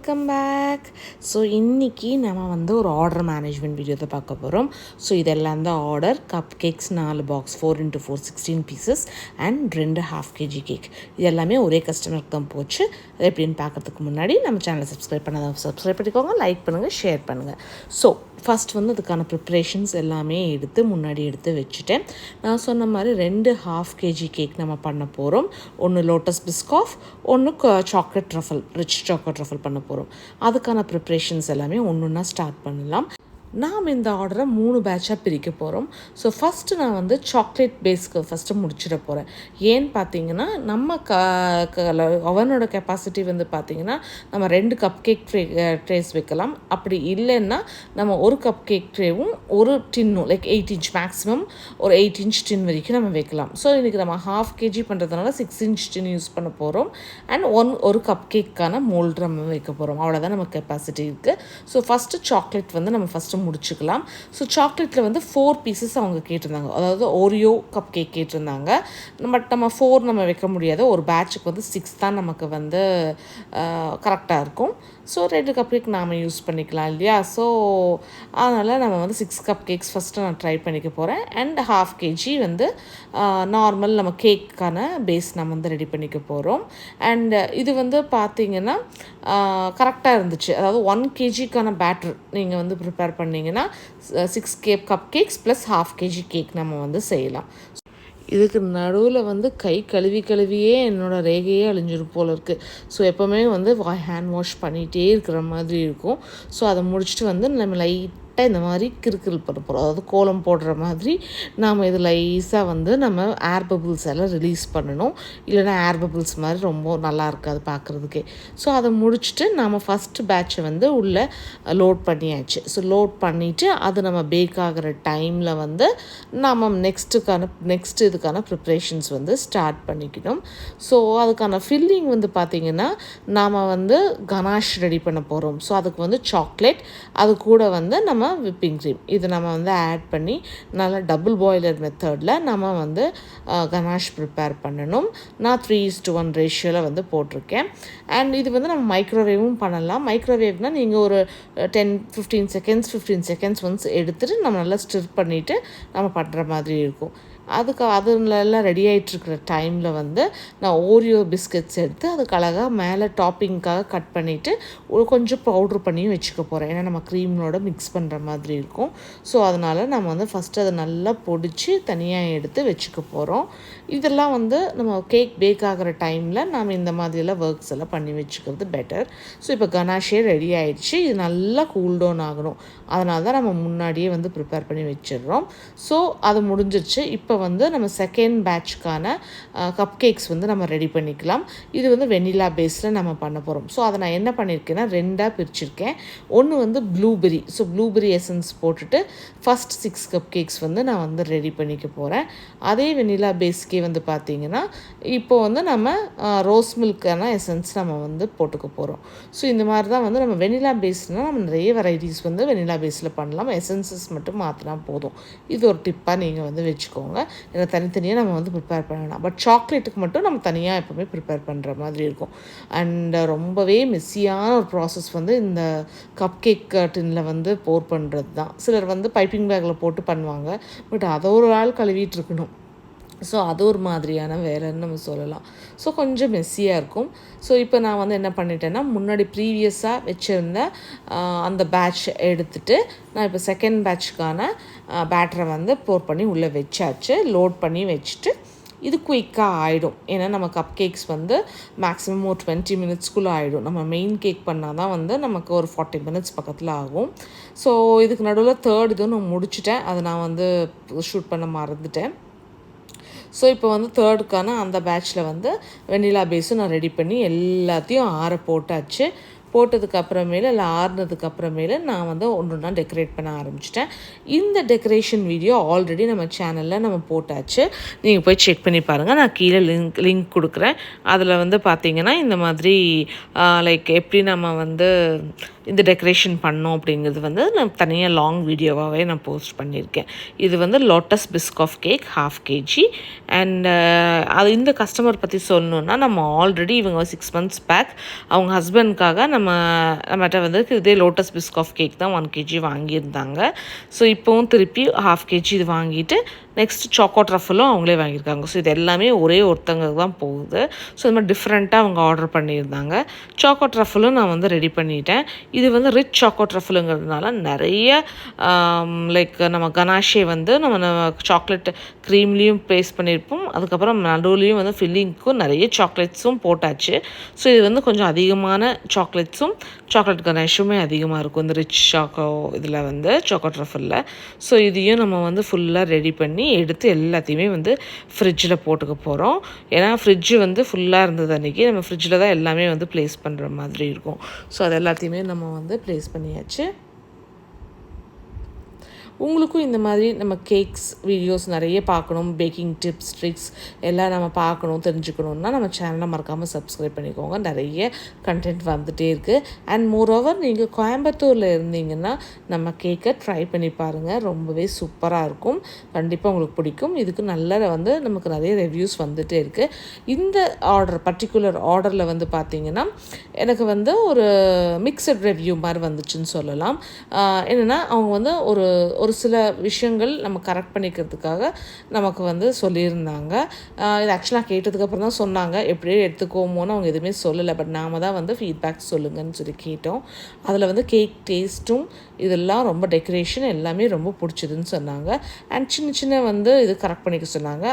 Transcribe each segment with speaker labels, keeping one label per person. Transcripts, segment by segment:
Speaker 1: Welcome back. So இன்றைக்கி நம்ம வந்து ஒரு ஆர்டர் மேனேஜ்மெண்ட் வீடியோ தான் பார்க்க போகிறோம். ஸோ இதெல்லாம் தான் order. Cup cakes 4 box 4x4 16 pieces and 2 1/2 kg cake. இது எல்லாமே ஒரே கஸ்டமருக்கு தான் போச்சு. அது எப்படின்னு பார்க்குறதுக்கு முன்னாடி நம்ம சேனலை சப்ஸ்கிரைப் சப்ஸ்கிரைப் பண்ணிக்கோங்க, லைக் பண்ணுங்கள், ஷேர் பண்ணுங்கள். ஸோ ஃபஸ்ட் வந்து அதுக்கான ப்ரிப்ரேஷன்ஸ் எல்லாமே முன்னாடி எடுத்து வச்சுட்டேன். நான் சொன்ன மாதிரி 2 1/2 kg கேக் நம்ம பண்ண போகிறோம். ஒன்று லோட்டஸ் பிஸ்காஃப், ஒன்று chocolate truffle, rich chocolate truffle பண்ண போகிறோம். அதுக்கான ப்ரிப்ரேஷன்ஸ் எல்லாமே ஒன்றா ஸ்டார்ட் பண்ணலாம். நாம் இந்த ஆர்டரை 3 பேட்சாக பிரிக்க போகிறோம். ஸோ ஃபஸ்ட்டு நான் வந்து சாக்லேட் பேஸ்க்கு ஃபஸ்ட்டு முடிச்சிட போகிறேன். ஏன்னு பார்த்தீங்கன்னா நம்ம அவனோட கெப்பாசிட்டி வந்து பார்த்திங்கன்னா நம்ம 2 கப் கேக் ட்ரேஸ் வைக்கலாம். அப்படி இல்லைன்னா நம்ம ஒரு கப் கேக் ட்ரேவும் ஒரு டின்னும் லைக் 8 inch மேக்ஸிமம் ஒரு 8 inch டின் வரைக்கும் நம்ம வைக்கலாம். ஸோ இன்றைக்கி நம்ம 1/2 kg பண்ணுறதுனால 6 inch டின் யூஸ் பண்ண போகிறோம். அண்ட் ஒரு கப் கேக்கான மோல்டு நம்ம வைக்க போகிறோம். அவ்வளோதான் நம்ம கெப்பாசிட்டி இருக்குது. ஸோ ஃபஸ்ட்டு சாக்லேட் வந்து நம்ம ஃபஸ்ட்டு முடிச்சுக்கலாம். ஸோ சாக்லேட்டில் வந்து 4 பீசஸ் அவங்க கேட்டிருந்தாங்க. அதாவது ஓரியோ கப் கேக் கேட்டிருந்தாங்க. பட் நம்ம 4 நம்ம வைக்க முடியாது. ஒரு பேட்சுக்கு வந்து 6 தான் நமக்கு வந்து கரெக்டாக இருக்கும். ஸோ 2 கப் கேக் நாம் யூஸ் பண்ணிக்கலாம் இல்லையா? ஸோ அதனால் நம்ம வந்து 6 கப் கேக்ஸ் ஃபஸ்ட்டு நான் ட்ரை பண்ணிக்க போகிறேன். அண்ட் 1/2 kg வந்து நார்மல் நம்ம கேக்கான பேஸ் நம்ம வந்து ரெடி பண்ணிக்க போகிறோம். அண்ட் இது வந்து பார்த்திங்கன்னா கரெக்டாக இருந்துச்சு. அதாவது 1 kgக்கான பேட்டர் நீங்கள் வந்து ப்ரிப்பேர் பண்ணிங்கன்னா 6 cup cakes plus 1/2 kg cake நம்ம வந்து செய்யலாம். இதுக்கு நடுவில் வந்து கை கழுவியே என்னோடய ரேகையே அழிஞ்சிரும் போல் இருக்குது. ஸோ எப்போவுமே வந்து ஹேண்ட் வாஷ் பண்ணிகிட்டே இருக்கிற மாதிரி இருக்கும். ஸோ அதை முடிச்சுட்டு வந்து நம்ம லைட்டாக இந்த மாதிரி கிறுக்கில் பண்ண போகிறோம். அதாவது கோலம் போடுற மாதிரி நாம் இது லைஸாக வந்து நம்ம ஏர் பபிள்ஸ் எல்லாம் ரிலீஸ் பண்ணணும். இல்லைனா ஏர் பபிள்ஸ் மாதிரி ரொம்ப நல்லா இருக்காது பார்க்குறதுக்கே. ஸோ அதை முடிச்சுட்டு நாம் ஃபஸ்ட்டு பேட்சை வந்து உள்ளே லோட் பண்ணியாச்சு. ஸோ லோட் பண்ணிவிட்டு அது நம்ம பேக் ஆகிற டைமில் வந்து நாம் நெக்ஸ்ட் இதுக்கான ப்ரிப்ரேஷன்ஸ் வந்து ஸ்டார்ட் பண்ணிக்கணும். ஸோ அதுக்கான ஃபில்லிங் வந்து பார்த்திங்கன்னா நாம் வந்து கனாஷ் ரெடி பண்ண போகிறோம். ஸோ அதுக்கு வந்து சாக்லேட், அது கூட வந்து நம்ம விப்பிங் க்ரீம் இது நம்ம வந்து ஆட் பண்ணி நல்லா டபுள் பாய்லர் மெத்தடில் நம்ம வந்து கனாஷ் ப்ரிப்பேர் பண்ணணும். நான் 3:1 ரேஷியோவில் வந்து போட்டிருக்கேன். அண்ட் இது வந்து நம்ம மைக்ரோவேவும் பண்ணலாம். மைக்ரோவேவ்னால் நீங்கள் ஒரு 15 செகண்ட்ஸ் ஒன்ஸ் எடுத்துகிட்டு நம்ம நல்லா ஸ்டிர் பண்ணிவிட்டு நம்ம பண்ணுற மாதிரி இருக்கும். அதுலெல்லாம் ரெடி ஆகிட்டுருக்கிற டைமில் வந்து நான் ஓரியோ பிஸ்கட்ஸ் எடுத்து அதுக்கு அழகாக மேலே டாப்பிங்காக கட் பண்ணிவிட்டு கொஞ்சம் பவுட்ரு பண்ணியும் வச்சுக்க போகிறேன். ஏன்னா நம்ம க்ரீமோட மிக்ஸ் பண்ணுற மாதிரி இருக்கும். ஸோ அதனால் நம்ம வந்து ஃபஸ்ட்டு அதை நல்லா பொடிச்சு தனியாக எடுத்து வச்சுக்க போகிறோம். இதெல்லாம் வந்து நம்ம கேக் பேக் ஆகிற டைமில் நாம் இந்த மாதிரியெல்லாம் ஒர்க்ஸ் எல்லாம் பண்ணி வச்சுக்கிறது பெட்டர். ஸோ இப்போ கனாஷே ரெடி ஆகிடுச்சு. இது நல்லா கூல் டவுன் ஆகணும். அதனால தான் நம்ம முன்னாடியே வந்து ப்ரிப்பேர் பண்ணி வச்சிடுறோம். ஸோ அது முடிஞ்சிருச்சு. இப்போ வந்து நம்ம செகண்ட் பேட்ச்க்கான கப் கேக்ஸ் வந்து நம்ம ரெடி பண்ணிக்கலாம். இது வந்து வெனிலா பேஸில் நம்ம பண்ண போகிறோம். ஸோ அதை நான் என்ன பண்ணியிருக்கேன்னா 2ஆக பிரிச்சிருக்கேன். ஒன்று வந்து ப்ளூபெரி. ஸோ ப்ளூபெரி எசன்ஸ் போட்டுட்டு ஃபஸ்ட் 6 கப் கேக்ஸ் வந்து நான் வந்து ரெடி பண்ணிக்க போகிறேன். அதே வெனிலா பேஸ்க்கே வந்து பார்த்திங்கன்னா இப்போ வந்து நம்ம ரோஸ் மில்க்கான எசன்ஸ் நம்ம வந்து போட்டுக்க போகிறோம். ஸோ இந்த மாதிரி தான் வந்து நம்ம வெனிலா பேஸ்னால் நம்ம நிறைய வெரைட்டிஸ் வந்து வெனிலா பேஸில் பண்ணலாம். எசன்சஸ் மட்டும் மாற்றினா போதும். இது ஒரு டிப்பாக நீங்கள் வந்து வச்சுக்கோங்க. ஏன்னா தனித்தனியாக நம்ம வந்து ப்ரிப்பேர் பண்ணலாம். பட் சாக்லேட்டுக்கு மட்டும் நம்ம தனியாக எப்போவுமே ப்ரிப்பேர் பண்ணுற மாதிரி இருக்கும். அண்ட் ரொம்பவே மெஸ்ஸியான ஒரு ப்ராசஸ் வந்து இந்த கப் கேக் டின்னில் வந்து போர் பண்ணுறது தான். சிலர் வந்து பைப்பிங் பேக்கில் போட்டு பண்ணுவாங்க. பட் அதை ஒரு ஆள் கழுவிட்டு இருக்கணும். ஸோ அது ஒரு மாதிரியான வேலைன்னு நம்ம சொல்லலாம். ஸோ கொஞ்சம் மெஸ்ஸியாக இருக்கும். ஸோ இப்போ நான் வந்து என்ன பண்ணிட்டேன்னா முன்னாடி ப்ரீவியஸாக வச்சுருந்த அந்த பேட்ச் எடுத்துகிட்டு நான் இப்போ செகண்ட் பேட்ச்க்கான பேட்டரை வந்து போர் பண்ணி உள்ளே வச்சாச்சு. லோட் பண்ணி வச்சுட்டு இது குயிக்காக ஆகிடும். ஏன்னா நம்ம கப் கேக்ஸ் வந்து மேக்ஸிமம் ஒரு 20 மினிட்ஸ்க்குள்ளே ஆகிடும். நம்ம மெயின் கேக் பண்ணால் தான் வந்து நமக்கு ஒரு 40 மினிட்ஸ் பக்கத்தில் ஆகும். ஸோ இதுக்கு நடுவில் தேர்ட் இதுவும் நான் முடிச்சுட்டேன். அதை நான் வந்து ஷூட் பண்ண மறந்துட்டேன். ஸோ இப்போ வந்து தேர்டுக்கான அந்த பேட்சில் வந்து வெனிலா பேஸும் நான் ரெடி பண்ணி எல்லாத்தையும் ஆற போட்டாச்சு. போட்டதுக்கு அப்புறமேல இல்லை ஆறுனதுக்கு அப்புறமேல நான் வந்து ஒன்றா டெக்கரேட் பண்ண ஆரம்பிச்சிட்டேன். இந்த டெக்கரேஷன் வீடியோ ஆல்ரெடி நம்ம சேனலில் நம்ம போட்டாச்சு. நீங்கள் போய் செக் பண்ணி பாருங்கள். நான் கீழே லிங்க் கொடுக்குறேன். அதில் வந்து பார்த்திங்கன்னா இந்த மாதிரி லைக் எப்படி நம்ம வந்து இந்த டெக்கரேஷன் பண்ணோம் அப்படிங்கிறது வந்து நான் தனியாக லாங் வீடியோவாகவே நான் போஸ்ட் பண்ணியிருக்கேன். இது வந்து lotus Biscoff cake 1/2 kg. And அது இந்த கஸ்டமர் பற்றி சொல்லணுன்னா நம்ம ஆல்ரெடி இவங்க 6 months பேக் அவங்க ஹஸ்பண்ட்காக நம்மகிட்ட வந்து இதே லோட்டஸ் பிஸ்காஃப் கேக் தான் 1 kg வாங்கியிருந்தாங்க. ஸோ இப்போவும் திருப்பி 1/2 kg இது வாங்கிட்டு நெக்ஸ்ட் சாக்கோ ட்ரஃபலும் அவங்களே வாங்கியிருக்காங்க. ஸோ இது எல்லாமே ஒரே ஒருத்தங்க தான் போகுது. ஸோ இது மாதிரி டிஃப்ரெண்ட்டாக அவங்க ஆர்டர் பண்ணியிருந்தாங்க. சாக்கோ ட்ரஃபலும் நான் வந்து ரெடி பண்ணிட்டேன். இது வந்து ரிச் சாக்கோ ட்ரஃபலுங்கிறதுனால நிறைய லைக் நம்ம கனாஷே வந்து நம்ம சாக்லேட் க்ரீம்லேயும் பேஸ்ட் பண்ணியிருப்போம். அதுக்கப்புறம் நடுவுலேயும் வந்து ஃபில்லிங்க்கும் நிறைய சாக்லேட்ஸும் போட்டாச்சு. ஸோ இது வந்து கொஞ்சம் அதிகமான சாக்லேட்ஸும் சாக்லேட் கனாஷுமே அதிகமாக இருக்கும் இந்த ரிச் சாக்கோ இதில் வந்து சாக்கோ ட்ரஃபலில். ஸோ இதையும் நம்ம வந்து ஃபுல்லாக ரெடி பண்ணி எடுத்து எல்லாத்தையுமே வந்து ஃப்ரிட்ஜில் போட்டுக்க போகிறோம். ஏன்னா ஃப்ரிட்ஜு வந்து ஃபுல்லாக இருந்தது அன்றைக்கி. நம்ம ஃப்ரிட்ஜில் தான் எல்லாமே வந்து ப்ளேஸ் பண்ணுற மாதிரி இருக்கும். ஸோ அது எல்லாத்தையுமே நம்ம வந்து ப்ளேஸ் பண்ணியாச்சு. உங்களுக்கும் இந்த மாதிரி நம்ம கேக்ஸ் வீடியோஸ் நிறைய பார்க்கணும், பேக்கிங் டிப்ஸ் ட்ரிக்ஸ் எல்லாம் நம்ம பார்க்கணும் தெரிஞ்சுக்கணுன்னா நம்ம சேனலை மறக்காமல் சப்ஸ்கிரைப் பண்ணிக்கோங்க. நிறைய கண்டென்ட் வந்துகிட்டே இருக்குது. அண்ட் மோரோவர் நீங்கள் கோயம்புத்தூரில் இருந்தீங்கன்னா நம்ம கேக்கை ட்ரை பண்ணி பாருங்கள். ரொம்பவே சூப்பராக இருக்கும். கண்டிப்பாக உங்களுக்கு பிடிக்கும். இதுக்கு நல்ல வந்து நமக்கு நிறைய ரிவ்யூஸ் வந்துகிட்டே இருக்குது. இந்த பர்டிகுலர் ஆர்டரில் வந்து பார்த்திங்கன்னா எனக்கு வந்து ஒரு மிக்சட் ரிவ்யூ மாதிரி வந்துச்சுன்னு சொல்லலாம். என்னென்னா அவங்க வந்து ஒரு சில விஷயங்கள் நம்ம கரெக்ட் பண்ணிக்கிறதுக்காக நமக்கு வந்து சொல்லியிருந்தாங்க. இது ஆக்சுவலாக கேட்டதுக்கப்புறம் தான் சொன்னாங்க. எப்படியே எடுத்துக்கோமோன்னு அவங்க எதுவுமே சொல்லலை. பட் நாம் தான் வந்து ஃபீட்பேக் சொல்லுங்கன்னு சொல்லி கேட்டோம். அதில் வந்து கேக் டேஸ்ட்டும் இதெல்லாம் ரொம்ப டெக்கரேஷன் எல்லாமே ரொம்ப பிடிச்சதுன்னு சொன்னாங்க. அண்ட் சின்ன சின்ன வந்து இது கரெக்ட் பண்ணிக்க சொன்னாங்க.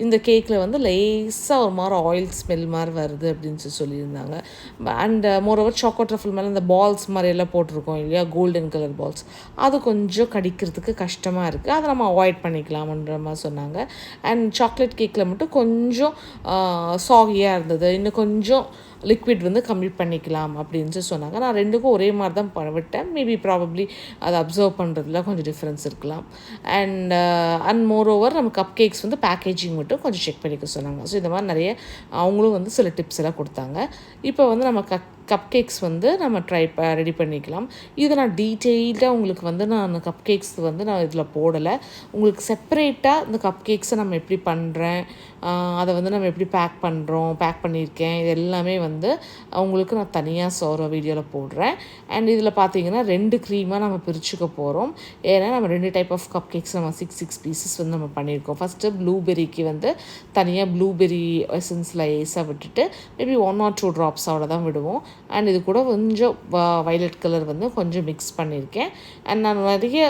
Speaker 1: இந்த கேக்கில் வந்து லேஸாக ஒரு மாதிரி ஆயில் ஸ்மெல் மாதிரி வருது அப்படின்னு சொல்லியிருந்தாங்க. அண்ட் மோரோவர் சாக்கோ ட்ரஃபல் மேலே இந்த பால்ஸ் மாதிரி எல்லாம் போட்டிருக்கோம் இல்லையா, கோல்டன் கலர் பால்ஸ், அது கொஞ்சம் கடிக்கிறதுக்கு கஷ்டமாக இருக்குது. அதை நம்ம அவாய்ட் பண்ணிக்கலாம்ன்ற மாதிரி சொன்னாங்க. அண்ட் சாக்லேட் கேக்கில் மட்டும் கொஞ்சம் சாகியாக இருந்தது. இன்னும் கொஞ்சம் லிக்விட் வந்து கம்மி பண்ணிக்கலாம் அப்படின்னு சொன்னாங்க. நான் ரெண்டுக்கும் ஒரே மாதிரி தான் விட்டேன். மேபி ப்ராபப்ளி அதை அப்சர்வ் பண்ணுறதுல கொஞ்சம் டிஃப்ரென்ஸ் இருக்கலாம். அண்ட் மோரோவர் நம்ம கப் கேக்ஸ் வந்து பேக்கேஜிங் மட்டும் கொஞ்சம் செக் பண்ணிக்க சொன்னாங்க. ஸோ இந்த மாதிரி நிறைய அவங்களும் வந்து சில டிப்ஸ் எல்லாம் கொடுத்தாங்க. இப்போ வந்து நம்ம கப் கேக்ஸ் வந்து நம்ம ரெடி பண்ணிக்கலாம். இதை நான் டீட்டெயில்டாக உங்களுக்கு வந்து நான் கப் கேக்ஸ் வந்து நான் இதில் போடலை. உங்களுக்கு செப்பரேட்டாக இந்த கப் கேக்ஸை நம்ம எப்படி பண்ணுறேன், அதை வந்து நம்ம எப்படி பேக் பண்ணியிருக்கேன், இது எல்லாமே வந்து அவங்களுக்கு நான் தனியாக ஒரு வீடியோவில் போடுறேன். அண்ட் இதில் பார்த்தீங்கன்னா 2 க்ரீமாக நம்ம பிரிச்சுக்க போகிறோம். ஏன்னா நம்ம 2 டைப் ஆஃப் கப் கேக்ஸ் நம்ம 6 பீசஸ் வந்து நம்ம பண்ணியிருக்கோம். ஃபஸ்ட்டு ப்ளூபெரிக்கு வந்து தனியாக ப்ளூபெரி எசன்ஸில் ஏஸாக விட்டுட்டு மேபி 1 or 2 ட்ராப்ஸோட தான் விடுவோம். அண்ட் இது கூட கொஞ்சம் வைலட் கலர் வந்து கொஞ்சம் மிக்ஸ் பண்ணியிருக்கேன். அண்ட் நான் நிறைய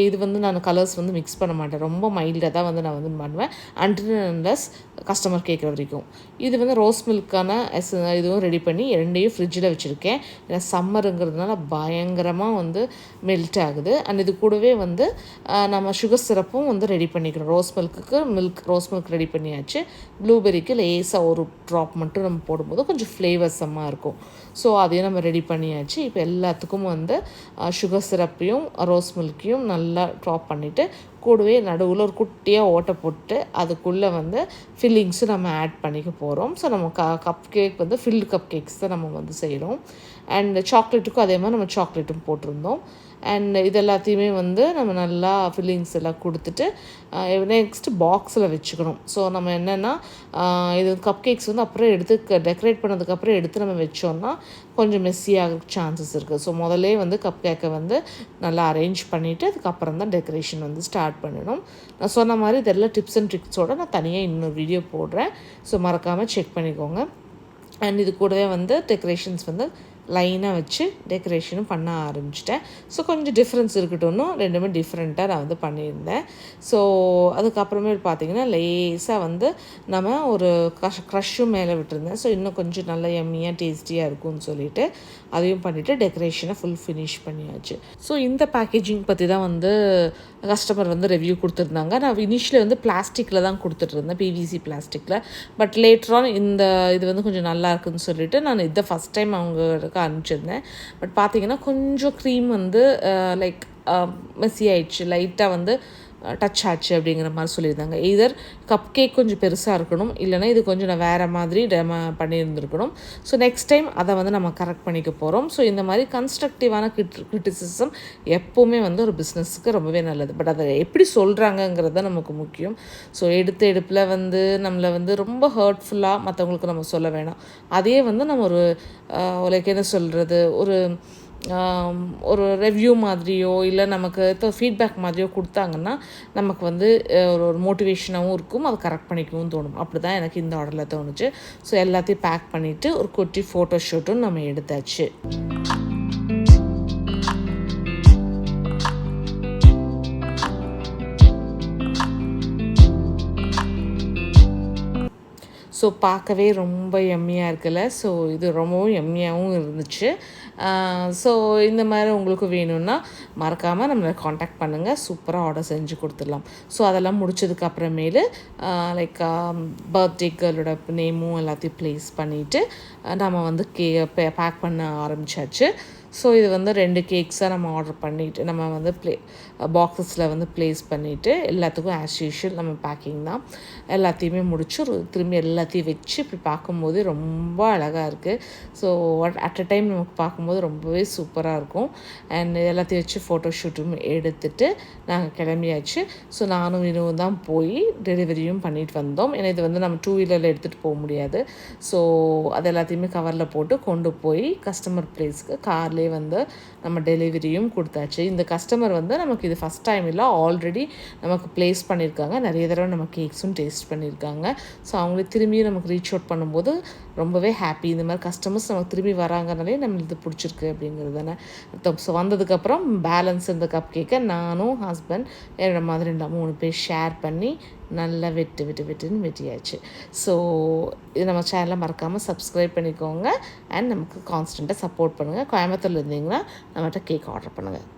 Speaker 1: இது வந்து நான் கலர்ஸ் வந்து மிக்ஸ் பண்ண மாட்டேன். ரொம்ப மைல்டாக தான் வந்து நான் வந்து பண்ணுவேன் அன்லெஸ் கஸ்டமர் கேட்குற வரைக்கும். இது வந்து ரோஸ் மில்க்கான இதுவும் ரெடி பண்ணி 2யும் ஃப்ரிட்ஜில் வச்சுருக்கேன். ஏன்னா சம்மருங்கிறதுனால பயங்கரமாக வந்து மெல்ட் ஆகுது. அண்ட் இது கூடவே வந்து நம்ம சுகர் சிரப்பும் வந்து ரெடி பண்ணிக்கிறோம். ரோஸ் மில்க் ரெடி பண்ணியாச்சு. ப்ளூபெரிக்கு லேஸாக ஒரு ட்ராப் மட்டும் நம்ம போடும்போது கொஞ்சம் ஃப்ளேவர்ஸமாக இருக்கும். ஸோ அதையும் நம்ம ரெடி பண்ணியாச்சு. இப்போ எல்லாத்துக்கும் வந்து சுகர் சிரப்பையும் ரோஸ் மில்க்கையும் நல்லா ட்ராப் பண்ணிவிட்டு கூடவே நடுவில் ஒரு குட்டியாக ஓட்டை போட்டு அதுக்குள்ளே வந்து ஃபில்லிங்ஸும் நம்ம ஆட் பண்ணிக்க போகிறோம். ஸோ நம்ம கப் கேக் வந்து ஃபில்டு கப் கேக்ஸ் தான் நம்ம வந்து செய்கிறோம். அண்ட் சாக்லேட்டுக்கும் அதே மாதிரி நம்ம சாக்லேட்டும் போட்டிருந்தோம். அண்ட் இது எல்லாத்தையுமே வந்து நம்ம நல்லா ஃபில்லிங்ஸ் எல்லாம் கொடுத்துட்டு நெக்ஸ்ட்டு பாக்ஸில் வச்சுக்கணும். ஸோ நம்ம என்னென்னா இது கப் கேக்ஸ் வந்து அப்புறம் எடுத்து டெக்கரேட் பண்ணதுக்கப்புறம் எடுத்து நம்ம வச்சோம்னா கொஞ்சம் மெஸ்ஸியாக சான்சஸ் இருக்குது. ஸோ முதல்லே வந்து கப் கேக்கை வந்து நல்லா அரேஞ்ச் பண்ணிவிட்டு அதுக்கப்புறம் தான் டெக்கரேஷன் வந்து ஸ்டார்ட் பண்ணணும். நான் சொன்ன மாதிரி இதெல்லாம் டிப்ஸ் அண்ட் ட்ரிக்ஸோடு நான் தனியாக இன்னொரு வீடியோ போடுறேன். ஸோ மறக்காமல் செக் பண்ணிக்கோங்க. அண்ட் இது கூடவே வந்து டெக்கரேஷன்ஸ் வந்து லைனாக வச்சு டெக்கரேஷனும் பண்ண ஆரம்பிச்சிட்டேன். ஸோ கொஞ்சம் டிஃப்ரென்ஸ் இருக்கட்டும்னு ரெண்டுமே டிஃப்ரெண்ட்டாக நான் வந்து பண்ணியிருந்தேன். ஸோ அதுக்கப்புறமே பார்த்திங்கன்னா லேஸாக வந்து நம்ம ஒரு க்ரஷ்ஷும் மேலே விட்டுருந்தேன். ஸோ இன்னும் கொஞ்சம் நல்லா எம்மியாக டேஸ்டியாக இருக்கும்னு சொல்லிட்டு அதையும் பண்ணிவிட்டு டெக்கரேஷனை ஃபுல் ஃபினிஷ் பண்ணியாச்சு. ஸோ இந்த பேக்கேஜிங் பற்றி தான் வந்து கஸ்டமர் வந்து ரிவ்யூ கொடுத்துருந்தாங்க. நான் இனிஷியலி வந்து பிளாஸ்டிக்கில் தான் கொடுத்துட்ருந்தேன், பிவிசி பிளாஸ்டிக்கில். பட் லேட்டரான் இது வந்து கொஞ்சம் நல்லா இருக்குதுன்னு சொல்லிட்டு நான் இதை ஃபஸ்ட் டைம் அவங்களுக்கு அனுப்பிச்சிருந்தேன். பட் பார்த்தீங்கன்னா கொஞ்சம் க்ரீம் வந்து மெஸ்ஸி ஆயிடுச்சு. லைட்டாக வந்து டச் ஆச்சு அப்படிங்கிற மாதிரி சொல்லியிருந்தாங்க. எய்தர் கப் கேக் கொஞ்சம் பெருசாக இருக்கணும், இல்லைனா இது கொஞ்சம் நான் வேறு மாதிரி பண்ணியிருந்துருக்கணும். ஸோ நெக்ஸ்ட் டைம் அதை வந்து நம்ம கரெக்ட் பண்ணிக்க போகிறோம். ஸோ இந்த மாதிரி கன்ஸ்ட்ரக்டிவான கிரிட்டிசிசம் எப்போவுமே வந்து ஒரு பிஸ்னஸுக்கு ரொம்பவே நல்லது. பட் அதை எப்படி சொல்கிறாங்கங்கிறது தான் நமக்கு முக்கியம். ஸோ எடுப்பில் வந்து நம்மளை வந்து ரொம்ப ஹர்ட்ஃபுல்லாக மற்றவங்களுக்கு நம்ம சொல்ல வேணாம். அதே வந்து நம்ம ஒரு லைக் என்ன சொல்கிறது, ஒரு ரிவ்யூ மாதிரியோ இல்லை நமக்கு ஃபீட்பேக் மாதிரியோ கொடுத்தாங்கன்னா நமக்கு வந்து ஒரு மோட்டிவேஷனாகவும் இருக்கும், அதை கரெக்ட் பண்ணிக்கவும் தோணும். அப்படி தான் எனக்கு இந்த ஆர்டரில் தோணுச்சு. ஸோ எல்லாத்தையும் பேக் பண்ணிவிட்டு ஒரு குட்டி ஃபோட்டோ ஷூட்டும் நம்ம எடுத்தாச்சு. ஸோ பார்க்கவே ரொம்ப எம்மியாக இருக்குல்ல. ஸோ இது ரொம்பவும் எம்மியாகவும் இருந்துச்சு. ஸோ இந்த மாதிரி உங்களுக்கு வேணும்னா மறக்காமல் நம்மளை காண்டாக்ட் பண்ணுங்கள், சூப்பராக ஆர்டர் செஞ்சு கொடுத்துடலாம். ஸோ அதெல்லாம் முடிச்சதுக்கு அப்புறமேலு லைக் பர்த்டே கேர்ளோட நேமும் எல்லாத்தையும் ப்ளேஸ் பண்ணிவிட்டு நம்ம வந்து பேக் பண்ண ஆரம்பித்தாச்சு. ஸோ இது வந்து 2 கேக்ஸாக நம்ம ஆர்டர் பண்ணிவிட்டு நம்ம வந்து பாக்ஸஸில் வந்து ப்ளேஸ் பண்ணிவிட்டு எல்லாத்துக்கும் ஆஸ் யூஷுவல் நம்ம பேக்கிங் தான் எல்லாத்தையுமே முடிச்சு திரும்பி எல்லாத்தையும் வச்சு இப்படி பார்க்கும்போது ரொம்ப அழகாக இருக்குது. ஸோ அட் அ டைம் நமக்கு பார்க்கும்போது ரொம்பவே சூப்பராக இருக்கும். அண்ட் எல்லாத்தையும் வச்சு ஃபோட்டோ ஷூட்டும் எடுத்துகிட்டு நாங்கள் கிளம்பியாச்சு. ஸோ நானும் இதுவும் தான் போய் டெலிவரியும் பண்ணிட்டு வந்தோம். ஏன்னா இது வந்து நம்ம 2 வீலரில் எடுத்துகிட்டு போக முடியாது. ஸோ அது எல்லாத்தையுமே கவரில் போட்டு கொண்டு போய் கஸ்டமர் ப்ளேஸ்க்கு கார்லேயே வந்து நம்ம டெலிவரியும் கொடுத்தாச்சு. இந்த கஸ்டமர் வந்து நமக்கு இது ஃபஸ்ட் டைம் இல்லை, ஆல்ரெடி நமக்கு ப்ளேஸ் பண்ணியிருக்காங்க. நிறைய தடவை நம்ம கேக்ஸும் டேஸ்ட் பண்ணியிருக்காங்க. ஸோ அவங்களே திரும்பியும் நமக்கு ரீச் அவுட் பண்ணும்போது ரொம்பவே ஹாப்பி. இந்த மாதிரி கஸ்டமர்ஸ் நமக்கு திரும்பி வராங்கனாலே நம்மளுக்கு இது பிடிச்சிருக்கு அப்படிங்கிறது தானே. ஸோ வந்ததுக்கப்புறம் பேலன்ஸ் இந்த கப் கேக்கை நானும் ஹஸ்பண்ட் என்னோட மாதிரி 3 பேர் ஷேர் பண்ணி நல்லா வெட்டுன்னு வெட்டியாச்சு. ஸோ இது நம்ம சேனலை மறக்காமல் சப்ஸ்கிரைப் பண்ணிக்கோங்க. அண்ட் நமக்கு கான்ஸ்டண்ட்டாக சப்போர்ட் பண்ணுங்கள். கோயம்புத்தூரில் இருந்தீங்கன்னா நம்மகிட்ட கேக் ஆர்டர் பண்ணுங்கள்.